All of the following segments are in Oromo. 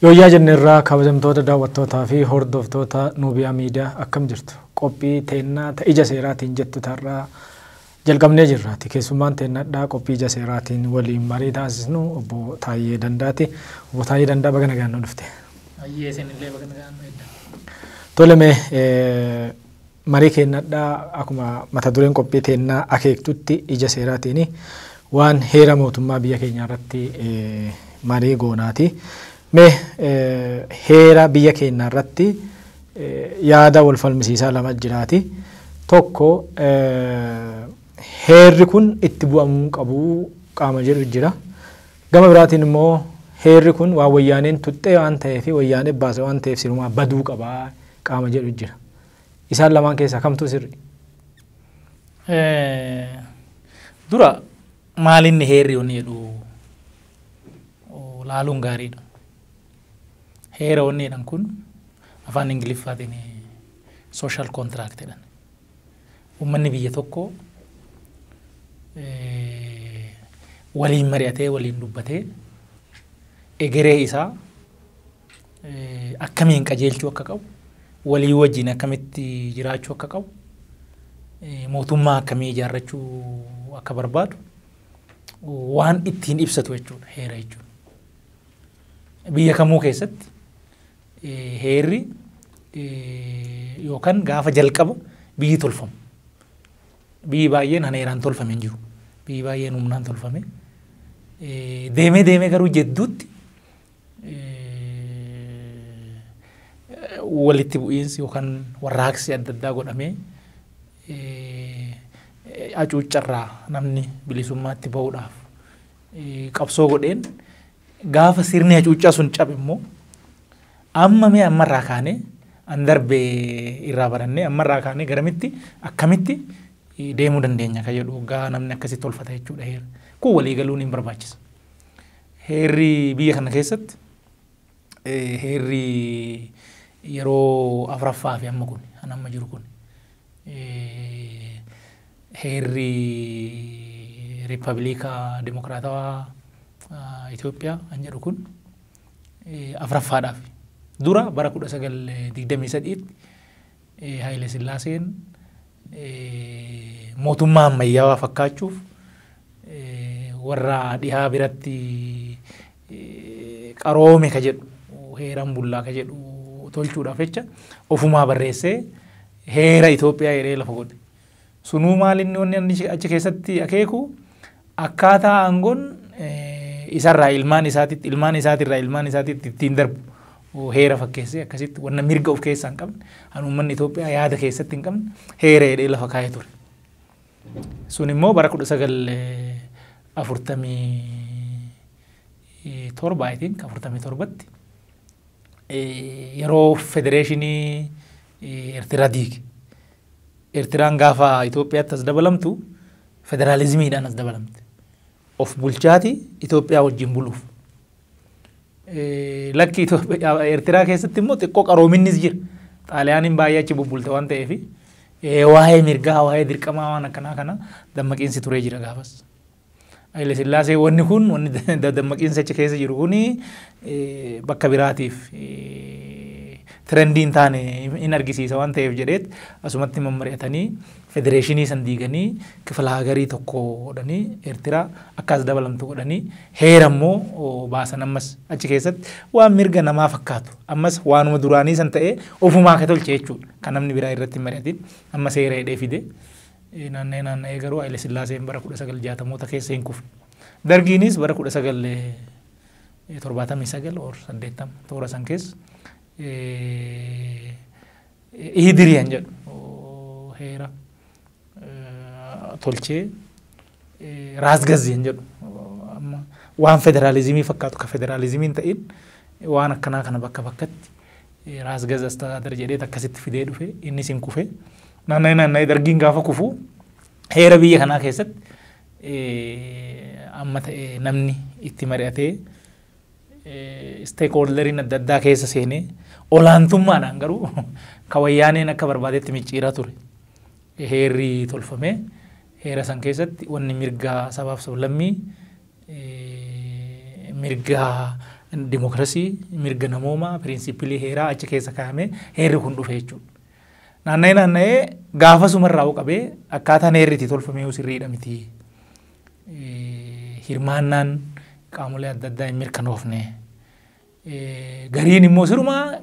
Yooyaa jennerraa kabajamtoota daawwattootaa fi hordoftoota Nuubiyaa Miidiyaa akkam jirtu? Qophii teennaa ija seeraatiin jettu tarraa jalqabnee jirraati. Keessummaan teennadhaa qophii ija seeraatiin waliin marii taasisnu obbo Taayyee Dandaati. Obbo Taayyee Dandaa baga nagaan nu dhufte. Ayyee isinillee baga nagaan nu edda. Toleme marii keennadhaa akkuma mata dureen qophii teennaa akeektutti ija seeraatiin waan heera mootummaa biyya keenyaa irratti marii goonaati. Mee heera biyya keenyaa irratti yaada wal falmisiisaa lama jiraati. Tokko heerri kun itti bu'amuu qabu qaama jedhu jira. Gama biraatiin immoo heerri kun waan wayyaaneen tuxxee waan ta'eef wayyaanee baase waan ta'eef sirumaa baduu qabaa qaama jedhu jira. Isaan lamaan keessaa kamtu sirri? Dura maalinni heerri onni jedhu laaluun gaariidha. Heera onni jedhan kun afaan Ingiliffaatiin social contract jedhan. Uummanni biyya tokko waliin mari'atee waliin dubbatee egeree isaa akkamiin qajeelchuu akka qabu, walii wajjin akkamitti jiraachuu akka qabu, mootummaa akkamii ijaarrachuu akka barbaadu waan ittiin ibsatu jechuudha heera jechuudha. Biyya kamuu keessatti heerri yookaan gaafa jalqaba biyyi tolfamu. Biyyi baay'een heeraan tolfame hin jiru. Biyyi baay'een humnaan tolfame. Deemee garuu jedduutti walitti bu'iinsi yookaan warraaqsi adda addaa godhamee hacuuccarraa namni bilisummaatti bahuudhaaf qabsoo godheen gaafa sirni hacuuccaa sun cabe immoo ammarraa kaanee an darbee irraa barannee ammarraa kaanee garamitti akkamitti deemuu dandeenya kan jedhu gaa namni akkasitti tolfata jechuudha heera. Kun walii galuun hin barbaachisa. Heerri biyya kana keessatti heerri yeroo afuraffaa fi amma kun an amma jiru kun heerri Riippaabilika Dimokiraatawaa Itoophiyaa an jedhu kun afuraffaadhaaf dura bara 1923 Haile Sillaaseen mootummaa ammayyaawaa fakkaachuuf warra dhihaa biratti qaroome ka jedhu heeran bullaa ka jedhu tolchuudhaaf jecha ofumaa barreessee heera Itoophiyaa jedhee lafa godhe. Sunuu maalinni wanni achi keessatti akeeku akkaataa aangoon isarraa ilmaan isaatiitti ittiin darbu heera fakkeessee akkasitti wanna mirga of keessaa hin qabne an uummanni Itoophiyaa yaada keessatti hin qabne heera jedhee lafa kaa'ee ture. Sun immoo bara 1947tti yeroo federeeshinii Eertiraa diige. Eertiraan gaafa Itoophiyaatti as dabalamtu federaalizimiidhaan as dabalamte. Of bulchaati Itoophiyaa wajjin buluuf. Lakki Eertiraa keessatti immoo xiqqoo qaroominnis jira. Xaaliyaaniin baay'ee achi bubbulte waan ta'eef waa'ee mirgaa waa'ee dirqamaa waan akkanaa kana dammaqiinsi turee jira gaafas. Haile Sillaasee wanni kun wanni dammaqiinsi achi keessa jiru kun bakka biraatiif trendiin taane in argisiisa waan ta'eef jedheet asumatti mammari'atanii federeeshinii san diiganii kifala hagarii tokko godhanii Eertiraa akkas dabalamtu godhanii heera immoo baasan ammas achi keessatti waan mirga namaa fakkaatu ammas waanuma duraanii san ta'ee ofumaa ka tolche jechuudha kan namni biraa irratti mari'atin ammas heera hidhee fide naanna'ee garuu Haile Sillaaseen bara 1960moota keessa hin kufne. Dargiinis bara 1979 or 80 toora san keessa ihidiriyan jedhu heera tolchee raasgazziin jedhu waan federaalizimii fakkaatu ka federaalizimiin ta'in waan akkanaa kana bakka bakkatti raasgaz astaadaar jedhee akkasitti fidee dhufe innis hin kufe naanna'ee dargiin gaafa kufu heera biyya kanaa keessatti amma ta'e namni itti mari'atee stakeholderiin adda addaa keessa seenee olaantummaadhaan garuu ka wayyaaneen akka barbaadetti micciiraa ture. Heerri tolfamee heera san keessatti wanni mirga sabaaf sablammii mirga Dimookiraasii, mirga namoomaa, piriinsiipilii heeraa achi keessa kaa'amee heerri kun dhufe jechuudha. Naanna'ee gaafa sumarraa qabee akkaataan heerri itti tolfamee sirriidha miti. Hirmaannaan qaamolee adda addaa hin mirkanoofne. Gariin immoo sirumaa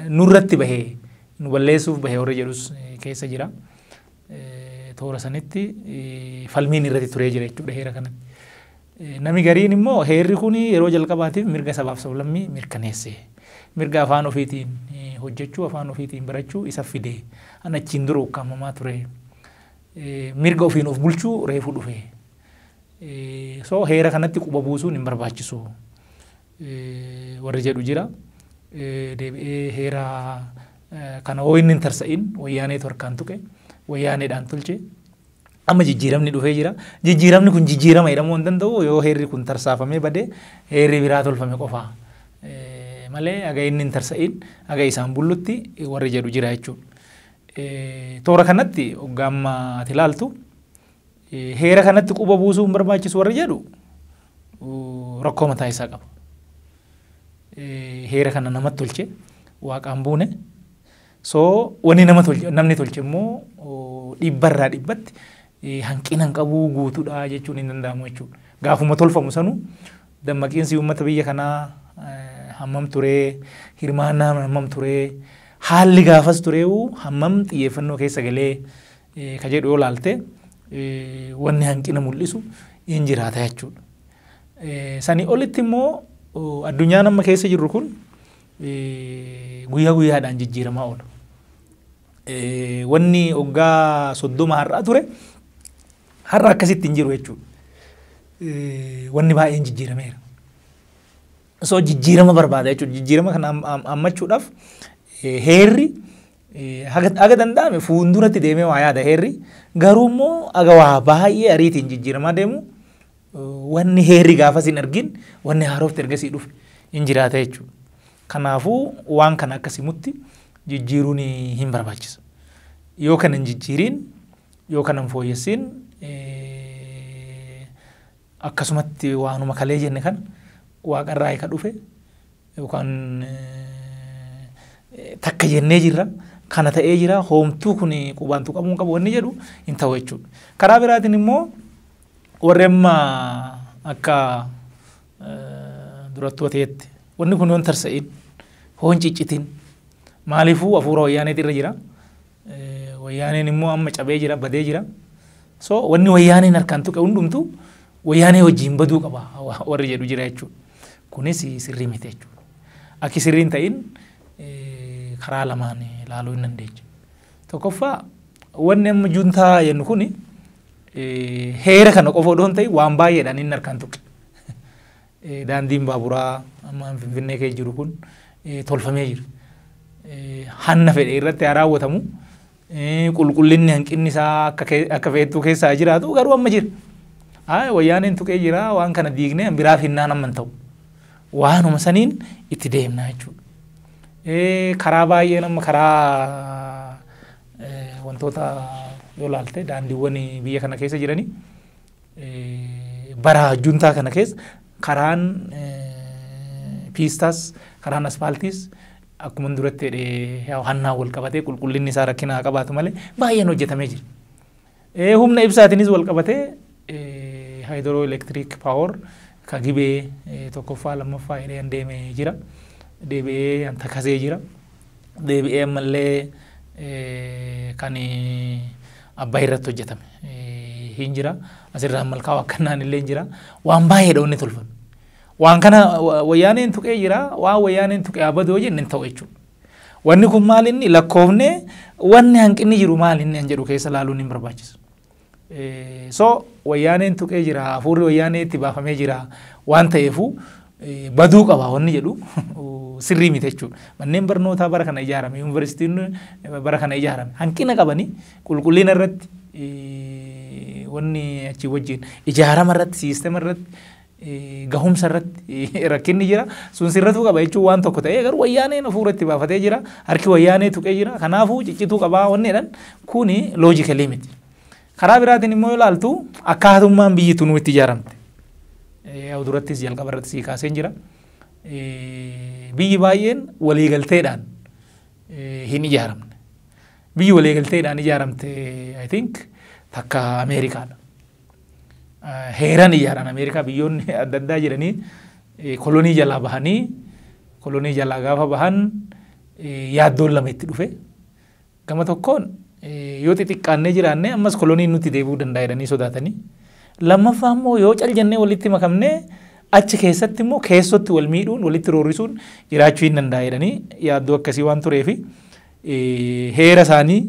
nurratti bahee nu balleessuuf bahee warra jedhus keessa jira. Toora sanitti falmiin irratti turee jira jechuudha heera kanatti. Nami gariin immoo heerri kun yeroo jalqabaatiif mirga sabaaf sablammii mirkaneesse. Mirga afaan ofiitiin hojjechuu, afaan ofiitiin barachuu isa fide. Ana achiin dura ukkaamamaa ture. Mirga ofiin of bulchuu reefu dhufe. So heera kanatti quba buusuun hin barbaachisu. Warri jedhu jira. Deebi'ee heera kana hoo inni hin tarsa'in wayyaaneetu harkaan tuqe. Wayyaaneedhaan tolche. Amma jijjiiramni dhufee jira. Jijjiiramni kun jijjiirama jedhamuu hin danda'u yoo heerri kun tarsaafamee badee heerri biraa tolfame qofaa. Malee aga inni hin tarsa'in aga isaan bullutti warri jedhu jira jechuudha. Toora kanatti hoggaamma ati ilaaltu heera kanatti quba buusuu hin barbaachisu warri jedhu rakkoo mataa isaa qaba. Heera kana namatti tolche waaqaan buune. So wanni namni tolche immoo dhibbarraa dhibbatti hanqina hin qabu guutuudha jechuun hin danda'amu jechuudha. Gaafuma tolfamu sanu dammaqiinsi uummata biyya kanaa hammam turee, hirmaannaan hammam turee, haalli gaafas tureewu hammam xiyyeeffannoo keessa galee ka jedhu yoo laalte wanni hanqina mul'isu hin jiraata jechuudha. Sanii olitti immoo addunyaan amma keessa jirru kun guyyaa guyyaadhaan jijjiiramaa oola. Wanni waggaa 30 har'aa ture har'a akkasitti hin jiru jechuudha. Wanni baay'een jijjiirameera. So jijjiirama barbaada jechuudha. Jijjiirama kana ammachuudhaaf heerri haga danda'ame fuulduratti deemee waa yaada heerri. Garuu immoo aga waa baay'ee ariitiin jijjiiramaa deemu wanni heerri gaafas hin argin wanni haarofti ergasii dhufe hin jiraata jechuudha. Kanaafuu waan kana akkasimutti jijjiiruun hin barbaachisa. Yoo kana hin jijjiirin, yoo kana hin fooyyessin akkasumatti waanuma kalee jenne kan waaqarraa ka dhufe yookaan takka jennee jirra kana ta'ee jira hoomtuu kun qubaan tuqamuu qabu wanni jedhu hin ta'u jechuudha. Karaa biraatiin immoo warri amma akka durattuu ta'etti wanni kun yoon tarsa'in hoon ciccitin maaliifuu hafuura wayyaaneet irra jira. Wayyaaneen immoo amma cabee jira badee jira. So wanni wayyaaneen harkaan tuqe hundumtu wayyaanee wajjin baduu qaba warri jedhu jira jechuudha. Kunis sirrii miti jechuudha. Akki sirriin ta'in karaa lamaan ilaaluu hin dandeechu. Tokkoffaa wanni amma juntaa jennu kuni heera kana qofa odoo hin ta'in waan baay'eedhaan inni harkaan tuqe. Daandiin baaburaa amma Finfinnee keessa jiru kun tolfamee jira. Hanna fedhe irratti haa raawwatamu. Qulqullinni hanqinni isaa akka feetuu keessaa jiraatu garuu amma jira. Wayyaaneen tuqee jira waan kana diignee biraaf hinnaan amma hin ta'u. Waanuma saniin itti deemna jechuudha. Karaa baay'een amma karaa wantoota yoo laalte daandiiwwan biyya kana keessa jiranii bara juntaa kana keessa karaan piistaas karaan aspaaltiis akkuma duratti hannaa wal qabatee qulqullinni isaa rakkinaa qabaatu malee baay'een hojjetamee jira. Humna ibsaatiinis wal qabatee hydro electric power ka gibee tokkoffaa lammaffaa hidheen deemee jira. Deebi'ee takasee jira. Deebi'ee ammallee kan abbaa irratti hojjetame hin jira. Asirraa malkaa akkanaan illee hin jira. Waan baay'eedha wanni tolfame. Waan kana wayyaaneen tuqee jira. Waan wayyaaneen tuqee abadoo jenne hin ta'u jechuudha. Wanni kun maal inni lakkoofne wanni hanqinni jiru maal inni an jedhu keessa laaluun hin barbaachisu. So wayyaaneen tuqee jira. Hafuurri wayyaanee itti baafamee jira. Waan ta'eefu baduu qaba wanni jedhu sirrii miti jechuudha. Manneen barnootaa bara kana ijaarame, yuunivarsiitiin bara kana ijaarame hanqina qabanii qulqullina irratti wanni achi wajjin ijaarama irratti siistema irratti gahumsa irratti rakkinni jira. Sun sirratuu qaba jechuun waan tokko ta'ee garuu wayyaaneen hafuura itti baafatee jira. Harki wayyaanee tuqee jira. Kanaafuu ciccituu qabaa wanni jedhan kuni loojikalii miti. Karaa biraatiin immoo yoo ilaaltu akkaatummaan biyyi tun itti ijaaramte. Durattis jalqaba irratti sii kaaseen jira. biyyi baay'een waliigalteedhaan hin ijaaramne. Biyyi waliigalteedhaan ijaaramte I think takka Ameerikaadha. Heeraan ijaaran Ameerikaa biyyoonni adda addaa jedhanii kolonii jalaa bahanii kolonii jalaa gaafa bahan yaaddoon lama itti dhufe. Gama tokkoon yoo xixiqqaannee jiraannee ammas koloniin nuti deebi'uu danda'a jedhanii sodaatanii. Lammaffaa immoo yoo cal jennee walitti makamnee achi keessatti immoo keessotti wal miidhuun walitti roorrisuun jiraachuu hin danda'a jedhanii yaaddoo akkasii waan tureefi heera isaanii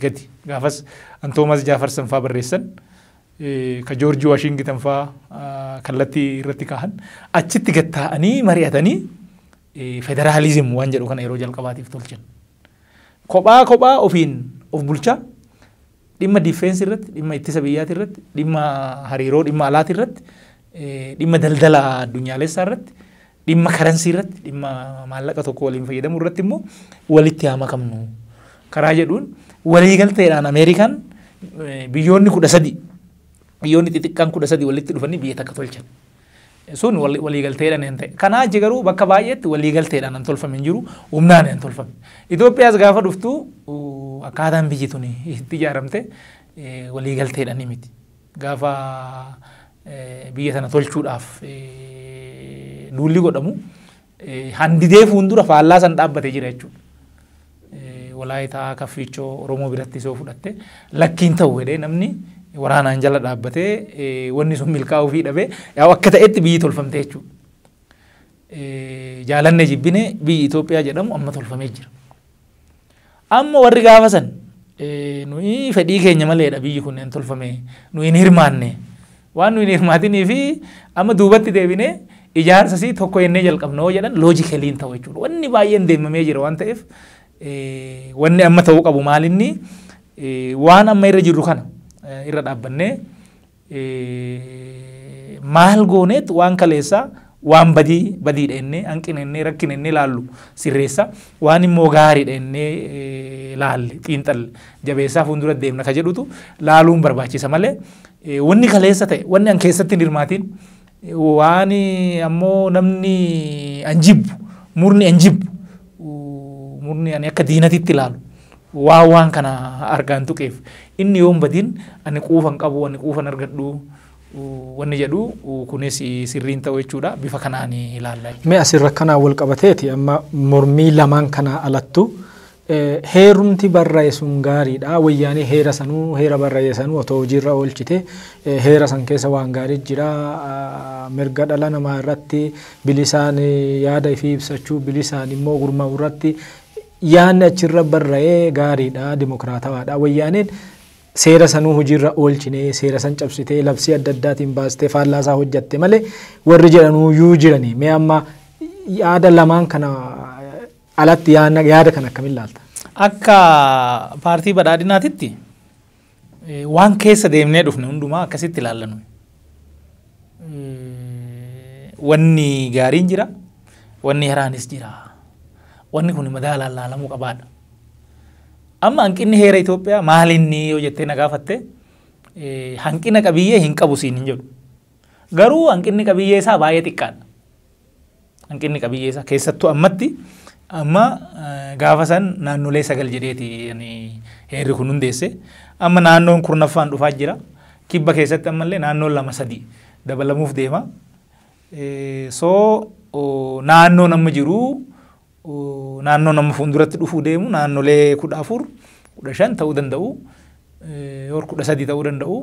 gadi gaafas Antoomas Jaafarsan fa'aa barreessan ka Joorji Waashingitan fa'aa kallattii irratti kaahan achitti gad taa'anii mari'atanii federaalizim waan jedhu kana yeroo jalqabaatiif tolchan. Kophaa ofiin of bulchaa dhimma difeensi irratti dhimma ittisa biyyaati irratti dhimma hariiroo dhimma alaati irratti dhimma daldala addunyaalessaa irratti dhimma karansii irratti dhimma maallaqa tokko waliin fayyadamuu irratti immoo walitti haa makamnu karaa jedhuun waliigalteedhaan Ameerikaan biyyoonni 13 biyyoonni xixiqqaan 13 walitti dhufanii biyya takka tolchan. Sun waliigalteedhaan hin ta'e. Kanaa achi garuu bakka baay'eetti waliigalteedhaan hin tolfame hin jiru humnaan hin tolfame. Itoophiyaas gaafa dhuftu akkaataan biyyi tuni itti ijaaramte waliigalteedhaan miti. Gaafa biyya sana tolchuudhaaf duulli godhamu handidee fuuldura faallaa san dhaabbatee jira jechuudha. Walaayitaa Kaffichoo Oromoo biratti isoo fudhatte lakkiin ta'u jedhee namni waraanaan jala dhaabbatee wanni sun milkaa'uu fi dhabee yaa akka ta'etti biyyi tolfamte jechuudha. Jaalanne jibbine biyyi Itoophiyaa jedhamu amma tolfamee jira. Amma warri gaafa san nuyi fedhii keenya maleedha biyyi kun hin tolfame nuyi hin hirmaanne waan nuyi hin hirmaatinii fi amma duubatti deebinee ijaarsa si tokko jennee jalqabna hoo jedhan loojikaliin ta'u jechuudha. Wanni baay'een deemamee jira waan ta'eef wanni amma ta'uu qabu maalinni waan amma irra jirru kana irra dhaabbannee maal gooneet waan kaleessaa waan badiidha jennee hanqina jennee rakkina jennee laallu sirreessa waan immoo gaariidha jennee laalle xiinxalle jabeessaa fuuldura deemna ka jedhutu laaluun barbaachisa malee wanni kaleessa ta'e wanni an keessatti hin hirmaatiin waan ammoo namni anjibbu murni anjibbu murni ani akka diinatitti ilaalu waan kana argaan tuqeef inni yoon badin ani quufan qabu ani quufan argadhu wanni jedhu kunis sirriin ta'u jechuudha bifa kanaan ilaalla. Mee asirra kanaa wal qabateeti amma mormii lamaan kana alattu heerumti barreessuun gaariidha wayyaanii heera sanuu heera barreessanuu otoo hojiirra oolchite heera san keessa waan gaarii jira mirga dhala namaa irratti bilisaan yaada fi ibsachuu bilisaan immoo gurmaa'uu irratti yaanni achirra barreessee gaariidha dimokiraatawaadha wayyaaniin seera sanuu hojiirra oolchine seera san cabsitee labsii adda addaatiin baastee faallaasaa hojjatte malee warri jedhanuu yuu jiranii mee amma yaada lamaan kana alatti yaada kan akkamiin ilaalta? Akka paartii badhaadhinaatitti waan keessa deemnee dhufne hundumaa akkasitti ilaallanu. Wanni gaariin jira, wanni haraanis jira. Wanni kun madaalaan laalamuu qabaadha. Amma hanqinni heera Itoophiyaa maalinni yoo jettee na gaafatte hanqina qabiyyee hin qabu siin hin jedhu. Garuu hanqinni qabiyyee isaa baay'ee xiqqaadha. Hanqinni qabiyyee isaa keessattuu ammatti amma gaafa san naannolee 9 jedheeti heerri kun hundeesse. Amma naannoon 9ffaan dhufaa jira. Kibba keessatti ammallee naannoon 2-3 dabalamuuf deema. Naannoon amma jiru naannoo nama fuulduratti dhufuu deemu naannolee 14, 15 ta'uu danda'u, 13 ta'uu danda'u.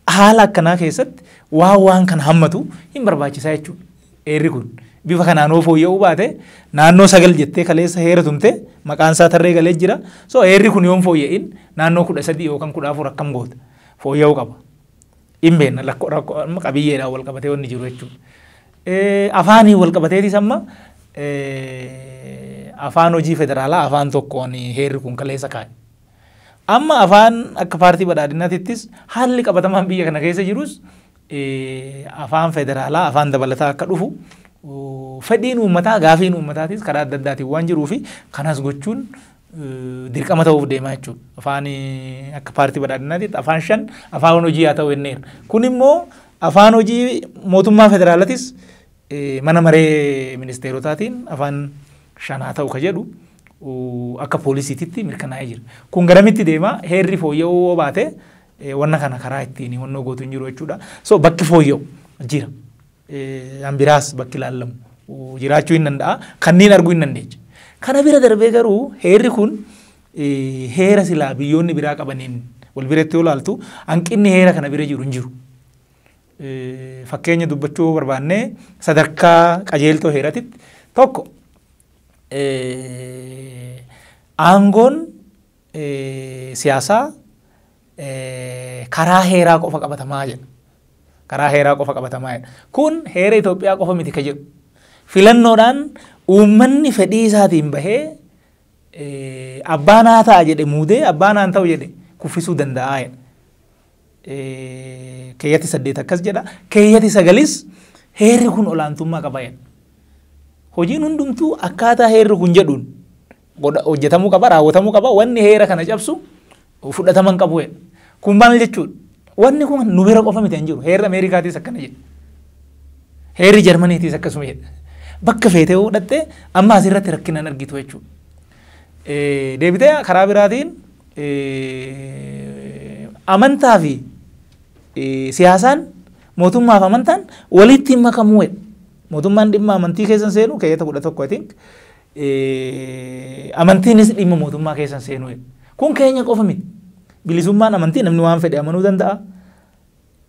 Haala akkanaa keessatti waan kan hammatu hin barbaachisaa jechuudha. Heerri kun bifa kanaan oo fooyya'uu baate naannoo 9 jettee kaleessa heera tumte maqaan isaa tarree galee jira. Heerri kun yoon fooyya'in naannoo 13 yookaan 14 akkam goota fooyya'uu qaba. Hin beekna rakkoo qabiyyeedhaan wal qabatee wanni jiru jechuudha. Afaanii wal qabateetis amma afaan hojii federaalaa afaan tokkoon heerri kun kaleessa kaa'e. Amma afaan akka paartii badhaadhinaatittis haalli qabatamaan biyya kana keessa jirus afaan federaalaa afaan dabalataa akka dhufu fedhiin uummataa gaafiin uummataatis karaa adda addaatiin waan jiruu fi kanas gochuun dirqama ta'uuf deemaa jechuudha. Afaan akka paartii badhaadhinaatitti afaan 5 afaan hojii haa ta'u jenneera. Kun immoo afaan hojii mootummaa federaalatis mana maree ministeerotaatiin afaan shanaa ta'u ka jedhu akka poolisiititti mirkanaa'ee jira. Kun garamitti deema heerri fooyya'uu baate wanna kana karaa ittiin wannoo gootu hin jiru jechuudha. So bakki fooyya'u jira. Ambiraas bakki ilaalamu jiraachuu hin danda'a. Kanneen arguu hin dandeecha. Kana bira darbee garuu heerri kun heera silaa biyyoonni biraa qabaniin wal biratti yoo ilaaltu hanqinni heera kana bira jiru hin jiru. Fakkeenya dubbachuu barbaannee sadarkaa qajeeltoo heeratitti tokko aangoon siyaasaa karaa heeraa qofa qabatamaa jedha. Karaa heeraa qofa qabatamaa jedha. Kun heera Itoophiyaa qofa miti ka jedhu. Filannoodhaan uummanni fedhii isaatiin bahee abbaan haa ta'a jedhe muudee abbaan haa ta'u jedhe kuffisuu danda'a jedha. Keeyyatti 8 akkas jedha. Keeyyatti 9 heerri kun olaantummaa qaba jedha. Hojiin hundumtuu akkaataa heerri kun jedhuun hojjetamuu qaba, raawwatamuu qaba. Wanni heera kana cabsu fudhatama hin qabu jedha. Kun maal jechuudha? Wanni kun nu bira qofa miti hin jiru. Heerri Ameerikaatiis akkana jedha. Heerri Jarmaniitiis akkasuma jedha. Bakka feetee fudhattee amma asirratti rakkina hin argitu jechuudha. Deebitee karaa biraatiin amantaa fi siyaasaan mootummaa fi amantaan walitti hin makamuu jedha. Mootummaan dhimma amantii keessan seenu keeyyata 11 I think amantiinis dhimma mootummaa keessan seenu jedha. Kun keenya qofa miti. Bilisummaan amantii namni waan fedhe amanuu danda'a.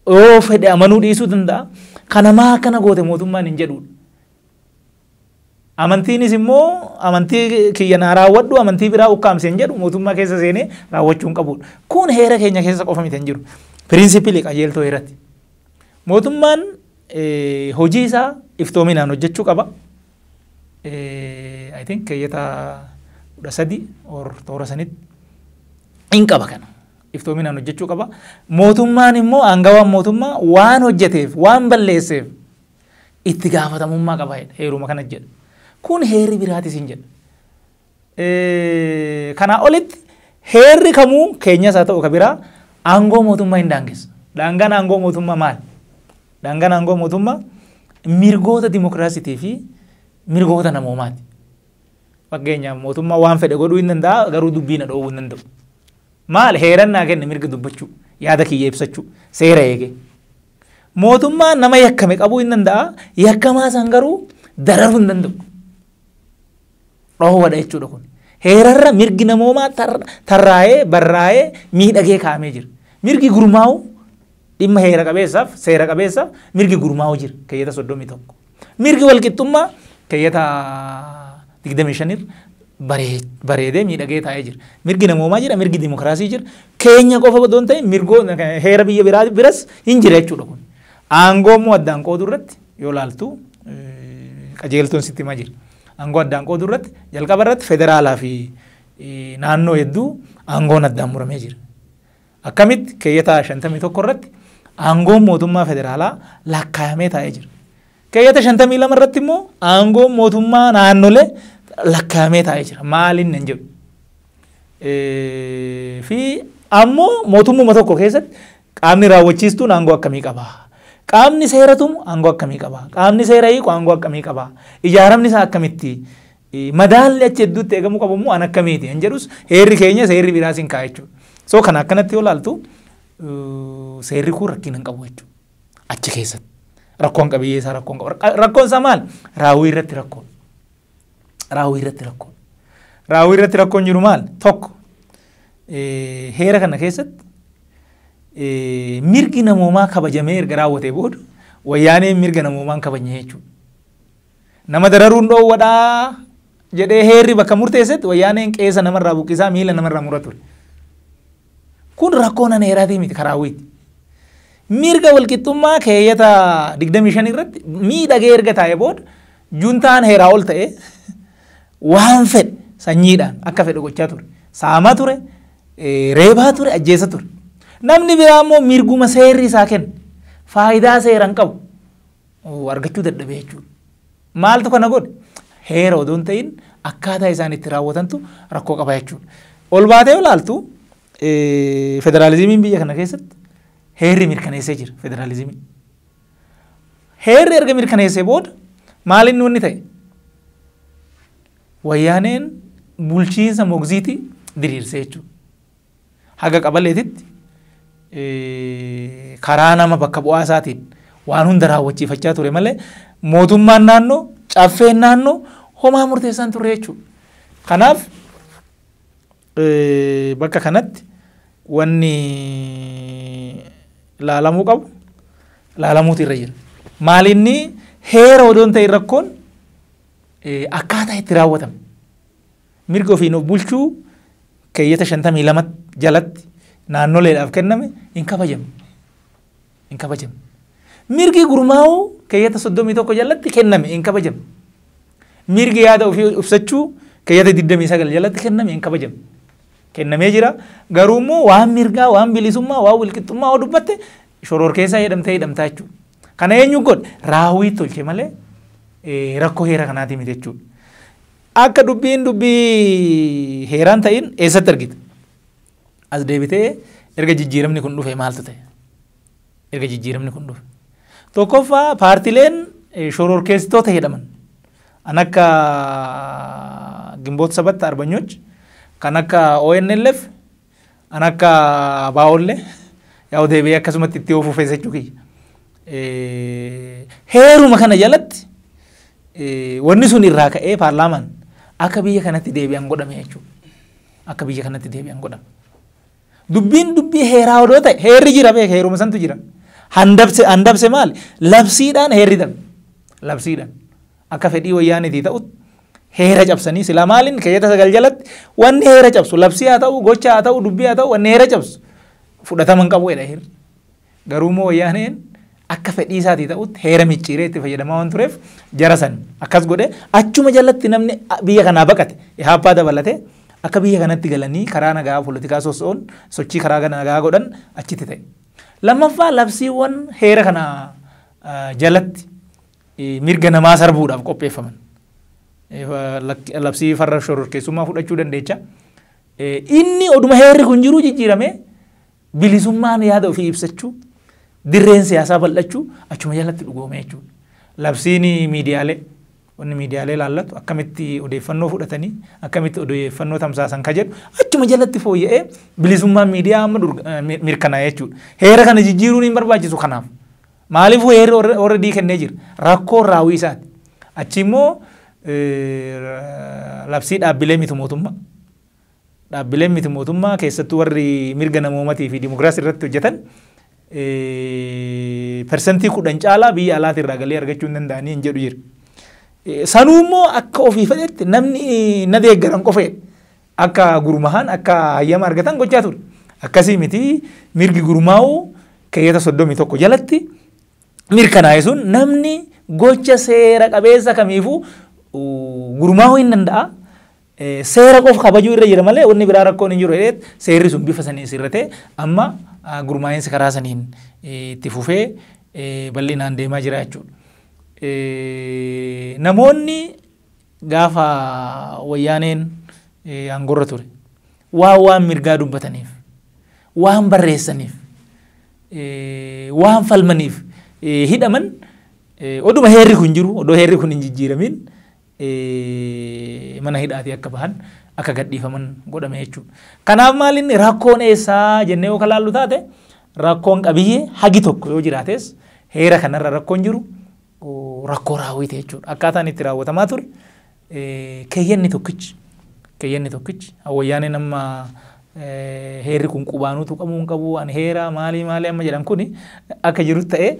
Oo fedhe amanuu dhiisuu danda'a. Kanamaa akkana goote mootummaan hin jedhudha. Amantiinis immoo amantii kiyya naa raawwadhu amantii biraa ukkaamsee hin jedhu mootummaa keessa seenee raawwachuu hin qabudha. Kun heera keenya keessa qofa miti hin jiru. Pirinsipilii qajeeltoo heeratti. Mootummaan hojii isaa iftoominaan hojjechuu qaba. I think keeyyata 13 or toora sanitti hin qaba kana. Iftoominaan hojjechuu qaba. Mootummaan immoo aangawaan mootummaa waan hojjeteef waan balleesseef itti gaafatamummaa qaba heeruma kana jedha. Kun heerri biraatis hin jedha. Kanaa olitti heerri kamuu keenyas haa ta'u ka biraa aangoo mootummaa hin daangessa. Daangaan aangoo mootummaa maali? Daangaan aangoo mootummaa mirgoota dimokiraasiitii fi mirgoota namoomaati. Fakkeenyaaf mootummaa waan fedhe godhuu hin danda'a garuu dubbii na dhoowwuu hin danda'u. Maal heeran naa kenne mirga dubbachuu, yaada kiyya ibsachuu, seera eege. Mootummaan nama yakkame qabuu hin danda'a, yakkamaa san garuu dararuu hin danda'u. Dhoowwadha jechuudha kun. Heerarra mirgi namoomaa tarraa'ee barraa'ee miidhagee kaa'amee jira. Mirgi gurmaa'u dhimma heera qabeessaaf seera qabeessaaf mirgi gurmaa'u jira keeyyata 31. Mirgi walqixxummaa keeyyata 25 bareedee miidhagee taa'ee jira. Mirgi namoomaa jira, mirgi dimokiraasii jira. Keenya qofa odoon ta'e mirgoota heera biyya biras hin jira jechuudha kun. Aangoo immoo addaan qooduu irratti yoo ilaaltu qajeeltoon sitti himaa jira. Aangoo addaan qooduu irratti jalqaba irratti federaalaa fi naannoo hedduu aangoon addaan muramee jira. Akkamitti keeyyata 51 irratti aangoon mootummaa federaalaa lakkaa'amee taa'ee jira. Keeyyata 52 irratti immoo aangoon mootummaa naannolee lakkaa'amee taa'ee jira. Maaliin hin jedhu. Fi ammoo mootummaa tokko keessatti qaamni raawwachiistuun aangoo akkamii qaba? Qaamni seera tumu aangoo akkamii qaba? Qaamni seera hiiku aangoo akkamii qaba? Ijaaramni isaa akkamitti? Madaalli achi hedduutti eegamuu qabu immoo an akkamiiti? Hin jedhus heerri keenyas heerri biraas hin kaa'e jechuudha. So kan akkanatti yoo ilaaltu seerri kun rakkina hin qabu jechuudha. Achi keessatti rakkoon qabiyyee isaa rakkoon qaba. Rakkoon isaa maal? Raawwii irratti rakkoon. Raawwii irratti rakkoon. Raawwii irratti rakkoon jiru maal? Tokko heera kana keessatti mirgi namoomaa kabajamee erga raawwatee booda wayyaaneen mirga namoomaan kabajnee jechuudha. Nama dararuun dhoowwadhaa jedhee heerri bakka murteessetti wayyaaneen qeessa namarraa buqqisaa miila namarraa mura ture. Kun rakkoon an heeraatii miti karaawwiiti. Mirga walqixxummaa keeyyata 25 irratti miidhagee erga taa'ee booda juntaan heeraa ol ta'ee waan fedhe sanyiidhaan akka fedhe gochaa ture. Saamaa ture, reebaa ture, ajjeesa ture. Namni biraa immoo mirguma seerri isaa kenne faayidaa seeraan qabu argachuu dadhabee jechuudha. Maaltu kana godhe? Heera odoon ta'in akkaataa isaan itti raawwatantu rakkoo qaba jechuudha. Ol baatee yoo ilaaltu federaalizimiin biyya kana keessatti heerri mirkaneessee jira federaalizimiin. Heerri erga mirkaneessee booda Maal inni wanni ta'e? Wayyaaneen bulchiinsa mogziitii diriirsee jechuudha. Haga qabaleetitti karaa nama bakka bu'aa isaatiin waan hunda raawwachiifachaa ture malee mootummaan naannoo caffeen naannoo homaa murteessaan ture jechuudha. Kanaaf bakka kanatti wanni laalamuu qabu laalamuutu irra jira. Maalinni heera odoon ta'e rakkoon akkaataa itti raawwatame. Mirga ofiin of bulchuu keeyyata 52 jalatti naannoleedhaaf kenname hin kabajamu. Hin kabajamu. Mirgi gurmaa'uu keeyyata 31 jalatti kenname hin kabajamu. Mirgi yaada ofii ibsachuu keeyyata 29 jalatti kenname hin kabajamu. Kennamee jira. Garuu immoo waan mirgaa, waan bilisummaa, waan walqixxummaa yoo dubbatte shororkeessaa hidhamtaa jechuudha. Kana eenyu godhe raawwii tolche malee rakkoo heera kanaati miti jechuudha. Akka dubbii heeraan ta'in eessatti argita? As deebitee erga jijjiiramni kun dhufe maaltu ta'e? Erga jijjiiramni kun dhufe. Tokkoffaa paartileen shororkeessitoota jedhaman. An akka Gimboota Sabaatti Arbanyooch, kan akka ONLF, an akka Baa'ollee yaa deebi'ee akkasumatti itti oofuu feesa jechuu kiyya. Heeruma kana jalatti wanni sun irraa ka'ee paarlaamaan akka biyya kanatti deebi'an godhame jechuudha. Akka biyya kanatti deebi'an godhame. Dubbii heeraa odoo ta'e heerri jira beeka heeruma santu jira. Handabse maali? Labsiidhaan heerri darbe. Labsiidhaan akka fedhii wayyaanitii ta'utti heera cabsanii sila maaliin keeyyata 9 jalatti wanni heera cabsu labsii haa ta'u gocha haa ta'u dubbii haa ta'u wanni heera cabsu fudhataman qabu jedha heerri. Garuu immoo wayyaaneen akka fedhii isaatii ta'utti heera micciiree itti fayyadamaa waan tureef jara san akkas godhe achuma jalatti namni biyya kanaa baqate ihaappaa dabalate akka biyya kanatti galanii karaa nagaa poolitikaa soso'oon sochii karaa nagaa godhan achitti ta'e. Lammaffaa labsiiwwan heera kana jalatti mirga namaa sarbuudhaaf qopheeffaman. Labsii farra shororkeessummaa fudhachuu dandeecha. Inni oduma heerri kun jiru jijjiirame bilisummaan yaada ofii ibsachuu dirreen siyaasaa bal'achuu achuma jalatti dhugoome jechuudha. Labsiin miidiyaalee wanni miidiyaalee laallatu akkamitti odeeffannoo fudhatanii akkamitti odeeffannoo tamsaasan ka jedhu achuma jalatti fooyya'ee bilisummaan miidiyaa amma mirkanaa'e jechuudha. Heera kana jijjiiruun hin barbaachisu kanaaf. Maaliifuu heerri already kennee jira rakkoon raawwii isaati. Achi immoo labsii dhaabbilee miti mootummaa. Dhaabbileen miti mootummaa keessattuu warri mirga namoomatii fi dimokiraasii irratti hojjetan persentii 10 caalaa biyya alaatii irraa galii argachuu hin danda'anii hin jedhu jira. Sanuu immoo akka ofii fedhetti namni na deeggaran qofee akka gurmaa'an akka hayyama argatan gochaa ture. Akkasii miti mirgi gurmaa'uu keeyyata 31 jalatti mirkanaa'e sun namni gocha seera qabeessa kamiifuu gurmaa'uu hin danda'a. Seera qof kabajuu irra jira malee wanni biraa rakkoon hin jiru jedheet seerri sun bifa sanii sirratee amma gurmaa'insi karaa saniin itti fufee bal'inaan deemaa jira jechuudha. Namoonni gaafa wayyaaneen aangorra ture waan mirgaa dubbataniif waan barreessaniif waan falmaniif hidhaman oduma heerri kun jiru odoo heerri kun hin jijjiiramin mana hidhaatii akka bahan akka gadhiifaman godhame jechuudha. Kanaaf maalinni rakkoon eessaa jennee yoo kalaallu taate rakkoon qabiyyee hagi tokko yoo jiraates heera kanarra rakkoon jiru rakkoo raawwite jechuudha. Akkaataan itti raawwatamaa ture keeyyanni tokkichi wayyaaneen amma heerri kun qubaanuu tuqamuu hin qabu an heera maalii amma jedhan kuni akka jiru ta'ee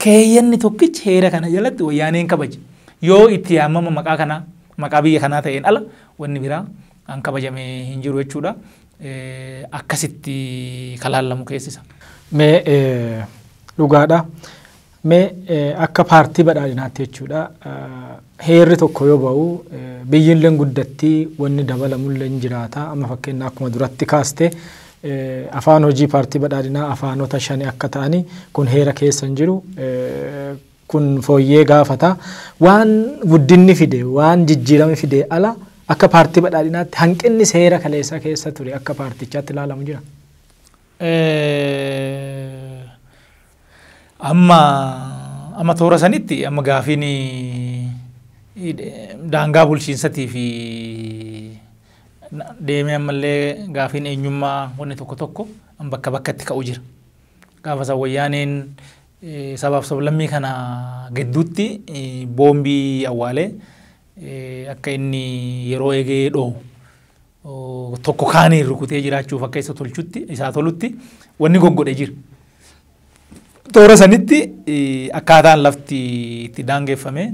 keeyyanni tokkichi heera kana jalatti wayyaaneen kabaje. Yoo itti yaamama maqaa biyya kanaa ta'een ala wanni biraa an kabajame hin jiru jechuudha. Akkasitti kalaallamu keessisa. Mee dhugaadha. Mee akka paartii badhaadhinaatti jechuudha. Heerri tokko yoo ba'u biyyillee guddatti wanni dabalamullee hin jiraata. Amma fakkeenya akkuma duratti kaaste afaan hojii paartii badhaadhinaa afaanota 5 akka ta'ani kun heera keessa hin jiru. Kun fooyyee gaafata. Waan guddinni fide waan jijjiirame fide ala akka paartii badhaadhinaatti hanqinni seera kaleessa keessa ture akka paartichaatti ilaalamu jira. Amma toora sanitti amma gaafiin daangaa bulchiinsatii fi deemee ammallee gaafiin eenyummaa wanni tokko tokko bakka bakkatti ka'u jira. Gaafa san wayyaaneen sabaaf sablammii kana gidduutti boombii awwaalee akka inni yeroo eegee dho'u tokko kaanii rukutee jiraachuuf akka isa tolchutti isaa tolutti wanni goggodhe jira. Toora sanitti akkaataan lafti itti daangeffame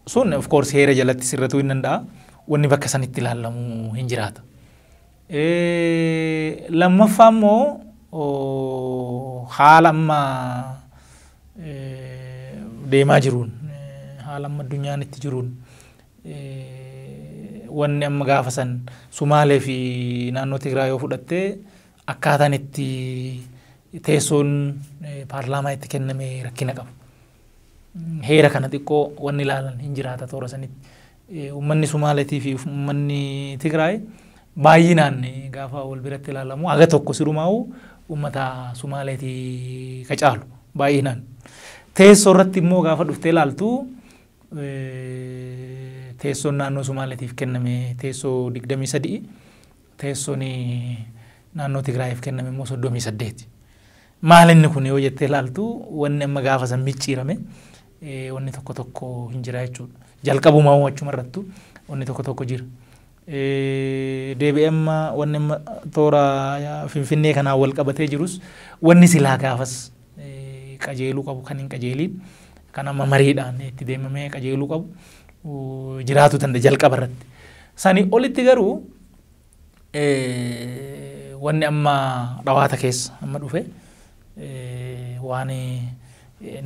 sun of course heera jalatti sirratuu hin danda'a. Wanni bakka sanitti ilaallamu hin jiraata. Lammaffaa immoo haala amma deemaa jiruun haala amma addunyaan itti jiruun wanni amma gaafa san Sumaalee fi naannoo Tigraay yoo fudhattee akkaataan itti teessoon paarlaamaa itti kenname rakkina qabu. Heera kana xiqqoo wanni ilaalan hin jiraata toora sanitti. Uummanni Sumaaleetii fi uummanni Tigraay baay'inaan gaafa wal biratti ilaalamu aga tokko sirumaa'u uummata Sumaaleetii ka caalu baay'inaan. Teessoo irratti immoo gaafa dhuftee ilaaltu teessoon naannoo Sumaaleetiif kenname teessoo 23, teessoon naannoo Tigraayiif kenname immoo 38. Maal inni kun yoo jettee ilaaltu wanni amma gaafa san micciirame wanni tokko tokko hin jira jechuudha. Jalqabumaa achuma irrattu wanni tokko tokko jira. DBM wanni amma toora Finfinnee kanaa wal qabatee jirus wanni silaa gaafas qajeeluu qabu kan hin qajeeliin kan amma mariidhaan itti deemamee qajeeluu qabu jiraatu tanda jalqaba irratti. Sani olitti garuu wanni amma dhawaata keessa amma dhufe waan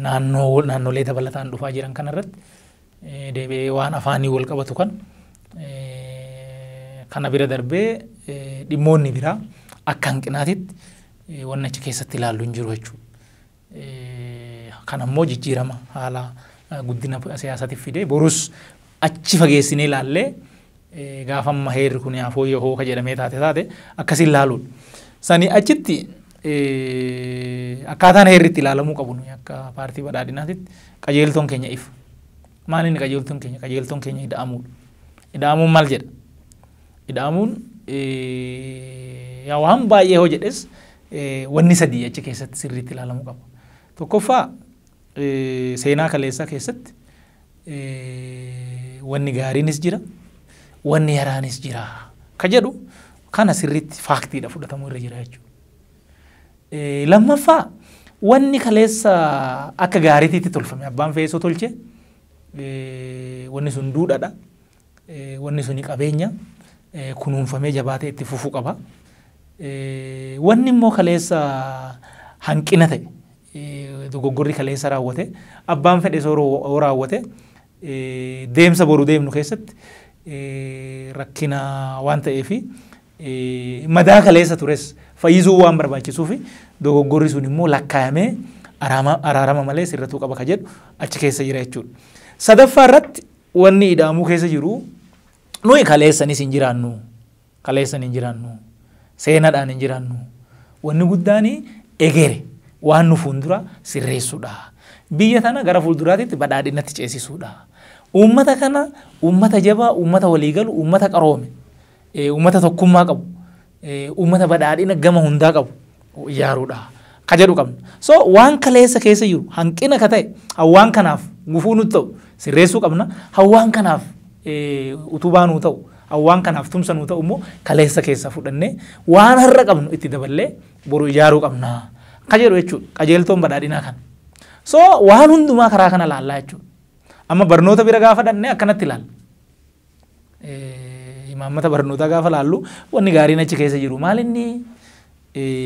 naannolee dabalataan dhufaa jiran kanarratti deebi'ee waan afaanii wal qabatu kan kana bira darbee dhimmoonni biraa akka hanqinaatitti wanni achi keessatti ilaallu hin jiru jechuudha. Kan ammoo jijjiirama haala guddina siyaasatiif fidee borus achi fageessinee ilaallee gaafa amma heerri kun afooyyee hooka jedhamee taate akkasiin ilaaluudha. Sani achitti akkaataan heerri itti ilaalamuu qabu akka paartii badhaadhinaatitti qajeeltoon keenya ifa. Maal inni qajeeltoon keenya? Qajeeltoon keenya ida'amuudha. Ida'amuun maal jedha? Ida'amuun yaa waan baay'ee hoo jedhes wanni sadii achi keessatti sirriitti ilaalamuu qaba. Tokkoffaa seenaa kaleessaa keessatti wanni gaariinis jira, wanni yaraanis jira ka jedhu kana sirriitti faaktiidha fudhatamuu irra jira jechuudha. Lammaffaa wanni kaleessa akka gaariitiitti tolfame abbaan feesoo tolche wanni sun duudhaadha, wanni suni qabeenya kunuunfamee jabaatee itti fufuu qaba. Wanni immoo kaleessa hanqina ta'e dogoggorri kaleessa raawwate abbaan fedhe soo raawwate deemsa boru deemnu keessatti rakkina waan ta'eefi madaa kaleessa tures fayyisuu waan barbaachisuufi dogoggorri sun immoo lakkaa'amee araarama malee sirratuu qaba ka jedhu achi keessa jira jechuudha. Sadaffaa irratti wanni ida'amuu keessa jiru nuyi kaleessanis hin jiraannu, kaleessan hin jiraannu, seenaadhaan hin jiraannu. Wanni guddaan egere waan nu fuuldura sirreessuudha. Biyya tana gara fuulduraatitti badhaadhinatti ceesisuudha. Uummata kana uummata jabaa, uummata waliigalu, uummata qaroome, uummata tokkummaa qabu, uummata badhaadhina gama hundaa qabu ijaaruudha. Ka jedhu qabna. So waan kaleessa keessa jiru hanqina ka ta'e hawaan kanaaf gufuu nutti ta'u sirreessuu qabna. Hawaan kanaaf utubaa nuu ta'u, hawaan kanaaf tumsa nuu ta'u immoo kaleessa keessa fudhannee waan har'a qabnu itti daballee boru ijaaruu qabna. Ka jedhu jechuudha. Qajeeltoon badhaadhinaa kana. So waan hundumaa karaa kana laallaa jechuudha. Amma barnoota bira gaafa dhannee akkanatti ilaalla. Imaammata barnootaa gaafa laallu wanni gaariin achi keessa jiru maal inni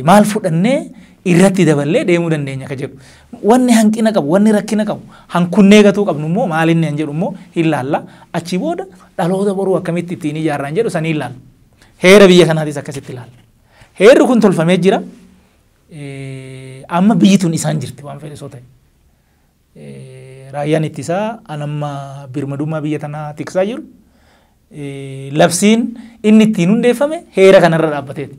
maal fudhannee irratti daballee deemuu dandeenya ka jedhu. Wanni hanqina qabu, wanni rakkina qabu, hankunnee gatuu qabnu immoo maal inni jedhu immoo hin laalla. Achi booda dhaloota boruu akkamitti ittiin ijaarran jedhu sanii ilaalla. Heera biyya kanaatis akkasitti ilaalla. Heerri kun tolfamee jira. Amma biyyi tun isaan jirti waan fedhe soo ta'e. Raayyaan ittisaa anamma birmadummaa biyya tanaa tiksaa jiru. Labsiin inni ittiin hundeeffame heera kanarra dhaabbateeti.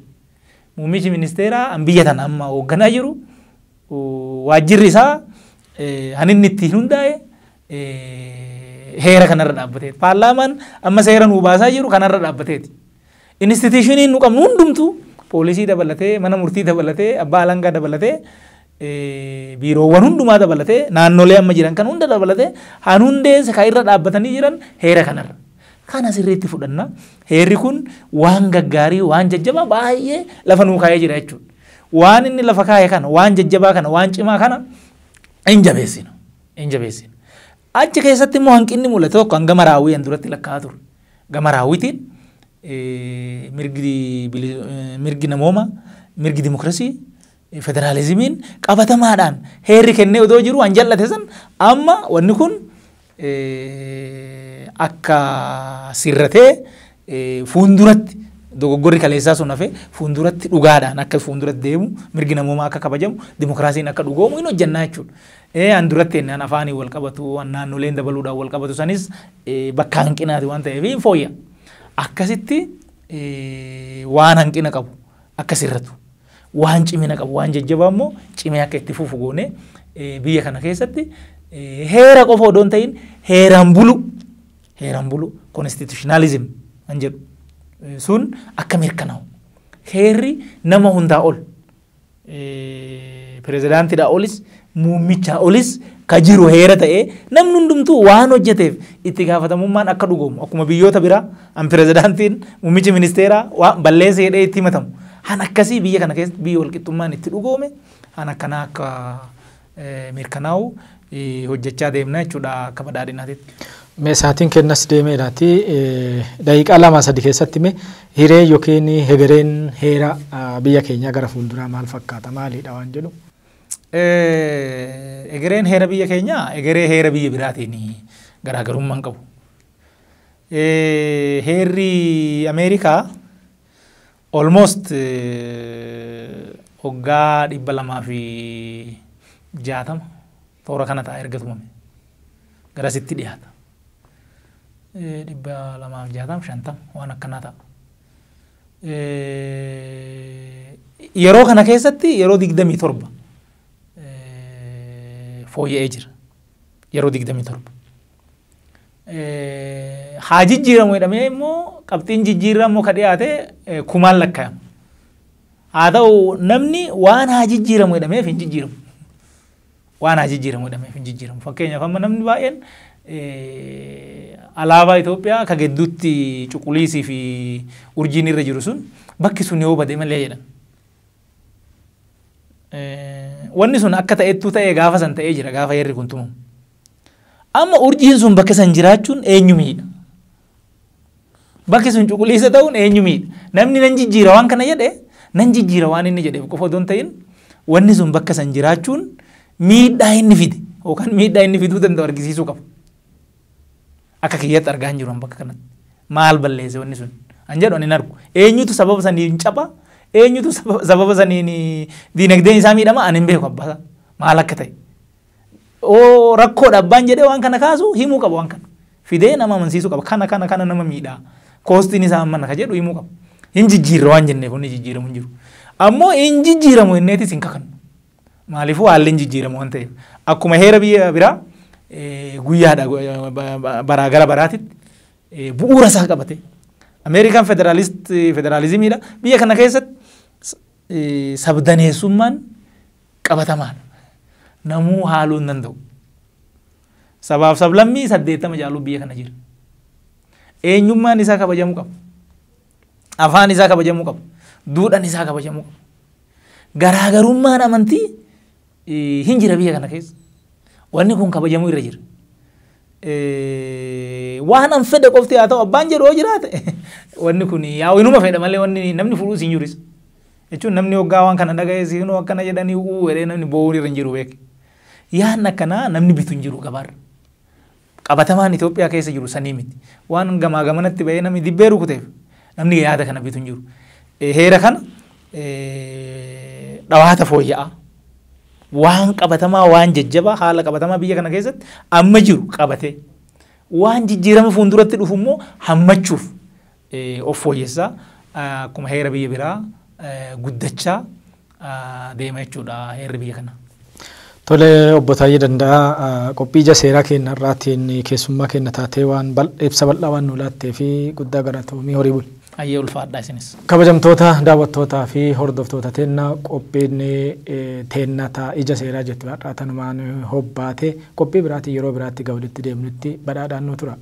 Muummichi ministeeraa an biyya tana amma hoogganaa jiru waajjirri isaa han inni ittiin hundaa'e heera kanarra dhaabbateeti. Paarlaamaan amma seera nuu baasaa jiru kanarra dhaabbateeti. Instituutioniin nu qabnu hundumtuu poolisii dabalatee, mana murtii dabalatee, abbaa alangaa dabalatee, biiroowwan hundumaa dabalatee, naannolee amma jiran kan hunda dabalatee, han hundee kan irra dhaabbatanii jiran heera kanarra. Kana sirriitti fudhanna. Heerri kun waan gaggaarii, waan jajjabaa baay'ee lafa nuu kaayee jira jechuudha. Waan inni lafa kaayee kana, waan jajjabaa kana, waan cimaa kana hin jabeessinu. Hin jabeessinu. Achi keessatti immoo hanqinni mul'ate tokko hanga maraawwii duratti lakkaa'aa ture. Gama raawwitiin mirgi namooma, mirgi dimokiraasii, federaalizimiin qabatamaadhaan heerri kennee odoo jiru waan jallate san amma wanni kun akka sirratee fuulduratti dogoggorri kaleessaa sun hafe fuulduratti dhugaadhaan akka fuulduratti deemu mirgi namoomaa akka kabajamu dimokiraasiin akka dhugoomu hin hojjannaa jechuudha. An duratti ennaan afaanii wal qabatu naannoleen dabaluudhaan wal qabatu sanis bakka hanqinaati waan ta'eef hin fooyya. Akkasitti waan hanqina qabu akka sirratu waan cimina qabu waan jajjabaa immoo cimee akka itti fufu goone biyya kana keessatti heera qofa odoo hin ta'in heeraan bulu constitutionalism kan jedhu sun akka mirkanaa'u heerri nama hundaa ol pirezidaantiidhaa olis muummichaa olis ka jiru heera ta'ee namni hundumtuu waan hojjeteef itti gaafatamummaan akka dhugoomu akkuma biyyoota biraa an pirezidaantiin muummichi ministeeraa waan balleessa jedhee itti himatamu han akkasii biyya kana keessatti biyya walqixxummaan itti dhugoome han akkanaa akka mirkanaa'u hojjechaa deemna jechuudha akka badhaadhinaatitti. Meesaatiin kennas deemeedhaati daqiiqaa lama sadi keessatti mee hiree yookiin hegereen heera biyya keenyaa gara fuulduraa maal fakkaata maalidha waan jedhu. Egereen heera biyya keenyaa egeree heera biyya biraatiin garaagarummaan qabu. Heerri Ameerikaa almost waggaa 260 toora kana ta'a erga tumame garasitti dhiyaata. 260 waan akkanaa ta'a. Yeroo kana keessatti yeroo 27 fooyya'ee jira. Yeroo 27. Haa jijjiiramu jedhamee immoo qabxiin jijjiiramu ka dhiyaate kumaan lakkaa'ama. Haa ta'u namni waan haa jijjiiramu jedhameef hin jijjiiramu. Waan haa jijjiiramu jedhameef hin jijjiiramu. Fakkeenyaaf amma namni baay'een alaabaa Itoophiyaa ka gidduutti cuquliisii fi urjiin irra jiru sun bakki sun yoo bade malee jedhan. Wanni sun akka ta'ettuu ta'ee gaafa san ta'ee jira gaafa heerri kun tumamu. Amma urjiin sun bakka san jiraachuun eenyu miidha? Bakki sun cuquliisa ta'uun eenyu miidha? Namni nan jijjiira waan kana jedhe nan jijjiira waan inni jedheef qofa odoo hin ta'in wanni sun bakka san jiraachuun miidhaa inni fide yookaan miidhaa inni fiduu danda'u argisiisuu qabu. Akka kiyyatti argaa hin jiru bakka kanatti. Maal balleesse wanni sun? An jedhu ani argu. Eenyutu sababa saniin caba? Eenyutu sababa saniin diinagdeen isaa miidhama? Ani hin beeku abbaa maal akka ta'e. Rakkoodha abbaan jedhee waan kana kaasu himuu qaba waan kana. Fidee nama amansiisuu qaba. Kana nama miidhaa. Koostiin isaa mana ka jedhu himuu qaba. Hin jijjiirra waan jenneef inni jijjiiramu hin jiru. Ammoo hin jijjiiramu inneetis hin kakannu. Maaliifuu haalli hin jijjiiramu waan ta'eef. Akkuma heera biyya biraa guyyaadha baraa gara baraatitti bu'uura isaa qabate. Ameerikaan federaalizimiidha. Biyya kana keessatti sabdaneessummaan qabatamaadha. Namuu haaluu hin danda'u. Sabaaf sablammii 80 caalu biyya kana jira. Eenyummaan isaa kabajamuu qaba. Afaan isaa kabajamuu qaba. Duudhaan isaa kabajamuu qaba. Garaagarummaan amantii hin jira biyya kana keessa. Wanni kun kabajamuu irra jira. Waan an fedhe qofti haa ta'u abbaan jedhu jiraate wanni kun yaa inuma fedha malee wanni namni fuudhuus hin jiru. Jechuun namni waggaa waan kana dhaga'ee siinuu akkana jedhanii jedhee namni boo'uun irra hin jiru beek. Yaan akkanaa namni bitu hin jiru gabaarra. Qabatamaan Itoophiyaa keessa jiru sanii miti. Waan gamaa gamanatti bahee namni dibbee rukuteef namni yaada kana bitu hin jiru. Heera kana dhawaata fooyya'aa. Waan qabatamaa waan jajjabaa haala qabatamaa biyya kana keessatti amma jiru qabatee waan jijjiirama fuulduratti dhufu immoo hammachuuf of fooyyessaa akkuma heera biyya biraa guddachaa deema jechuudha heerri biyya kana. Tole obbo Taayee Danda'a qophii ija seeraa keenya irraatiin keessummaa keenya taatee waan ibsa bal'aa waan nu laattee fi guddaa galatoomii horii bul. Hayyee ulfaadhaa isinis. Kabajamtoota daawwattootaa fi hordoftoota teennaa qophiin teennata ija seeraa jettu har'aa tanumaan hobbaate qophii biraatiin yeroo biraatti ga walitti deemnutti badhaadhaan nu tura.